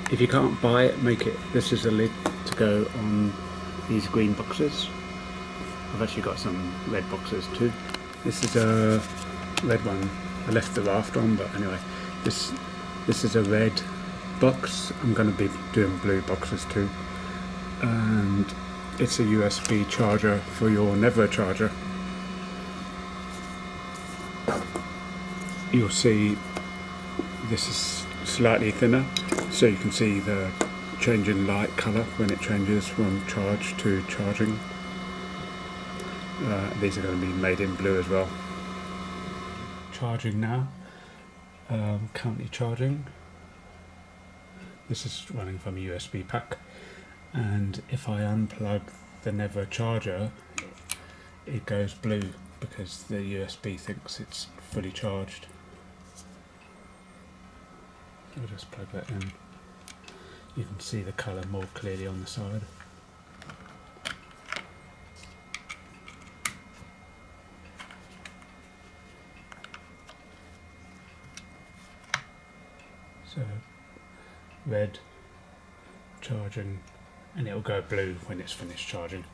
If you can't buy it, make it. This is a lid to go on these green boxes. I've actually got some red boxes too. This is a red one. I left the raft on, but anyway, this is a red box. I'm going to be doing blue boxes too, and it's a USB charger for your Never charger. You'll see this is slightly thinner, so you can see the change in light colour when it changes from charge to charging. These are going to be made in blue as well. Charging now, currently charging. This is running from a USB pack, and if I unplug the Never charger, it goes blue because the USB thinks it's fully charged. I'll just plug that in. You can see the colour more clearly on the side. So red, charging, and it'll go blue when it's finished charging.